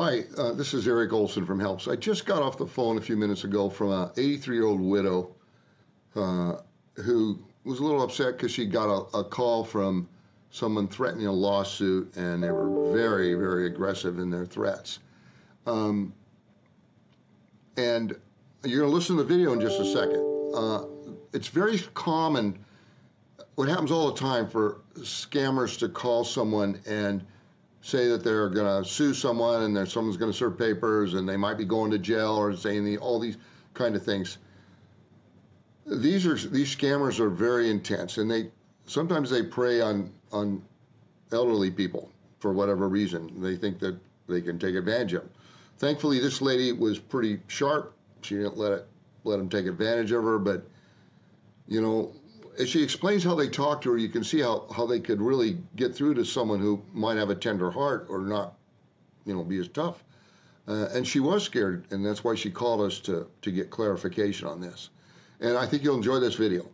Hi, this is Eric Olson from Helps. I just got off the phone a few minutes ago from an 83-year-old widow who was a little upset because she got a call from someone threatening a lawsuit, and they were very, very aggressive in their threats. And you're going to listen to the video in just a second. It's very common, what happens all the time, for scammers to call someone and say that they're going to sue someone and that someone's going to serve papers and they might be going to jail or saying all these kind of things. These scammers are very intense, and sometimes they prey on elderly people for whatever reason. They think that they can take advantage of them. Thankfully, this lady was pretty sharp. She didn't let them take advantage of her, but as she explains how they talk to her, you can see how they could really get through to someone who might have a tender heart or not, be as tough. And she was scared, and that's why she called us to get clarification on this. And I think you'll enjoy this video.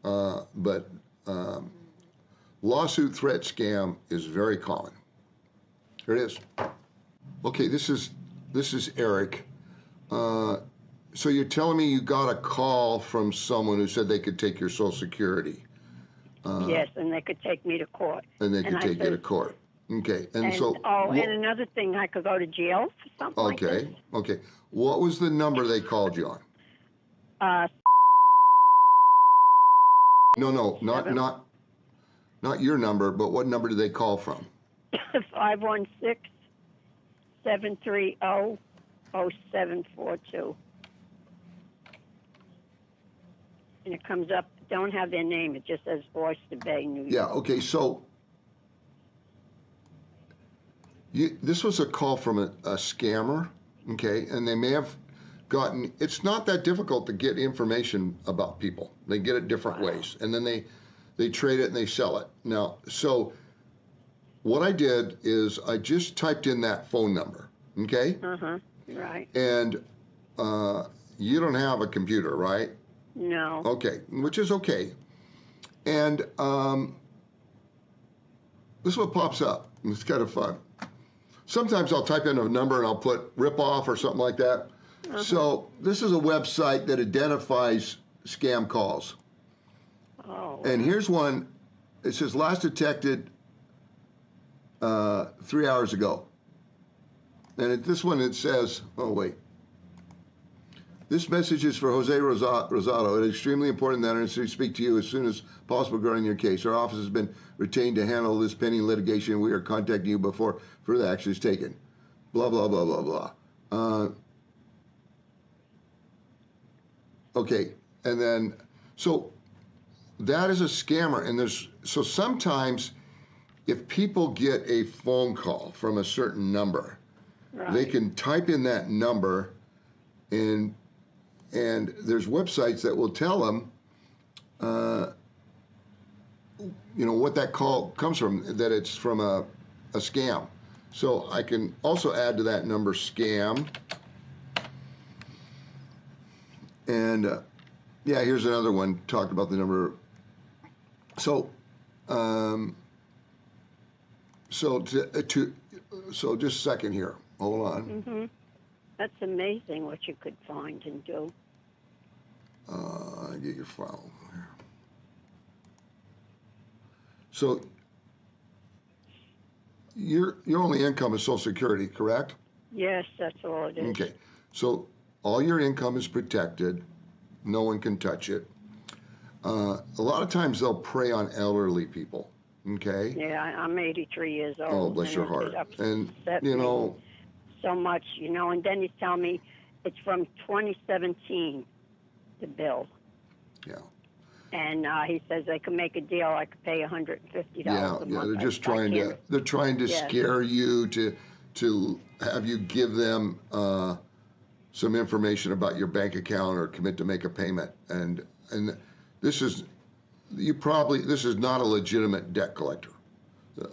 But lawsuit threat scam is very common. Here it is. Okay, this is Eric. So you're telling me you got a call from someone who said they could take your Social Security? Yes, and they could take me to court. And they could take you to court. Okay, and so... and another thing, I could go to jail for something like this. Okay. What was the number they called you on? No, not your number, but what number did they call from? 516-730-0742. And it comes up, don't have their name, it just says Oyster Bay, New York. Yeah, okay, so this was a call from a scammer, okay, and they may have gotten, it's not that difficult to get information about people. They get it different ways, and then they trade it and they sell it. Now, so what I did is I just typed in that phone number, okay? Right. And you don't have a computer, right? No. Okay, which is okay. And this is what pops up. It's kind of fun. Sometimes I'll type in a number and I'll put rip off or something like that. So this is a website that identifies scam calls. Oh. And here's one. It says last detected 3 hours ago. And this one, it says, oh, wait. This message is for Jose Rosado. It is extremely important that I speak to you as soon as possible regarding your case. Our office has been retained to handle this pending litigation. We are contacting you before further action is taken. Blah, blah, blah, blah, blah. Okay, and then, so that is a scammer. And so sometimes if people get a phone call from a certain number, they can type in that number, and there's websites that will tell them, what that call comes from, that it's from a scam. So I can also add to that number scam. And yeah, here's another one, talked about the number. So, so just a second here. Hold on. That's amazing what you could find and do. Get your file here. So your only income is Social Security, correct? Yes, that's all it is. Okay. So all your income is protected. No one can touch it. A lot of times they'll prey on elderly people. Okay. Yeah, I'm 83 years old. Oh, bless your heart. And so much, and then he's telling me it's from 2017, the bill. Yeah. And he says they can make a deal. I could pay $150 a month. Yeah, they're just trying to scare you to have you give them some information about your bank account or commit to make a payment. And this is not a legitimate debt collector.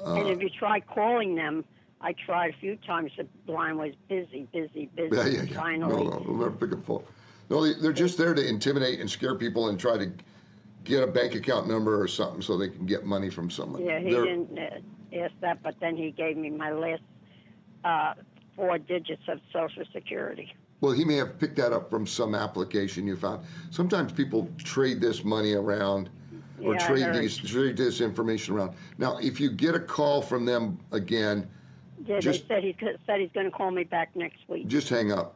And if you try calling them, I tried a few times. The line was busy. Yeah. Finally. No, they'll never pick up the phone. No, they're just there to intimidate and scare people and try to get a bank account number or something so they can get money from someone. Yeah, he didn't ask that, but then he gave me my last 4 digits of Social Security. Well, he may have picked that up from some application you found. Sometimes people trade this money around or Yeah, I trade heard. trade this information around. Now, if you get a call from them again, Yeah, just- they said he's going to call me back next week. just hang up.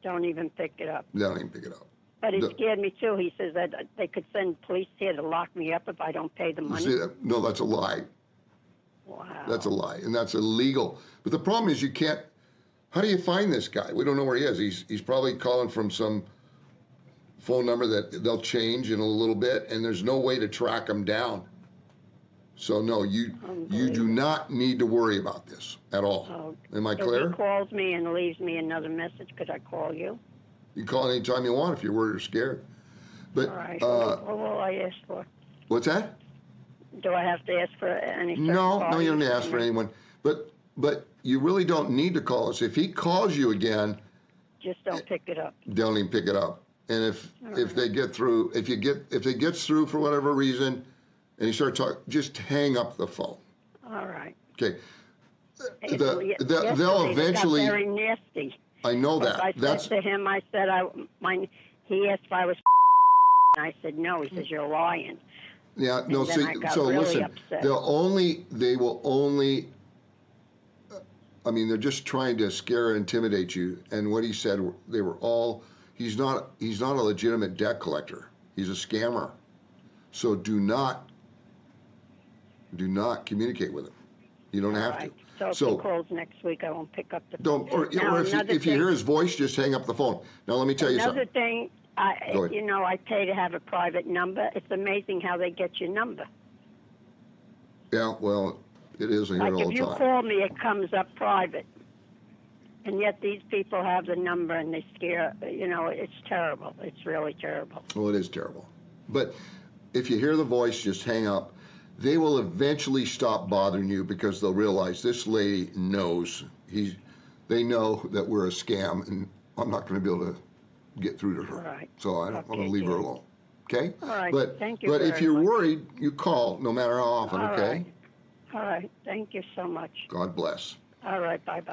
Don't even pick it up. Don't even pick it up. But he No. scared me too. He says that they could send police here to lock me up if I don't pay the money. See, no, that's a lie. Wow. That's a lie, and that's illegal. But the problem is you can't. How do you find this guy? We don't know where he is. He's probably calling from some phone number that they'll change in a little bit, and there's no way to track him down. So no, you do not need to worry about this at all. Oh, Am I so clear? he calls me and leaves me another message. Could I call you? You can call anytime you want if you're worried or scared. But All right. What will I ask for? what's that? Do I have to ask for any? certain No, you don't parties? ask for anyone. But you really don't need to call us. If he calls you again, Just don't pick it up. don't even pick it up. And if they get through, if it gets through for whatever reason, and you start talking, just hang up the phone. All right. Okay. Yesterday, They'll it eventually. got very nasty. I know But I that. That's said to him, I said, he asked if I was, and I said, no. He says, you're lying. yeah. No. And then See. I got So really listen. upset. They will only. I mean, they're just trying to scare and intimidate you. And what he said, they were all. He's not a legitimate debt collector. He's a scammer. So do not communicate with him. You don't have Right. to. So if he calls next week, I won't pick up the Don't, or Now, if another you thing- hear his voice, just hang up the phone. Now let me tell you Another something. thing, Go ahead. I pay to have a private number. It's amazing how they get your number. Yeah, well, it is here Like all if the you time. call me, it comes up private. And yet these people have the number and they scare, it's terrible. It's really terrible. Well, it is terrible. But if you hear the voice, just hang up. They will eventually stop bothering you because they'll realize this lady knows they know that we're a scam, and I'm not going to be able to get through to her. All right. So I'm going to Okay, leave her good. alone. Okay. All right. But Thank you but if very you're much. worried, you call no matter how often. All Okay. right. All right. Thank you so much. God bless. All right. Bye-bye.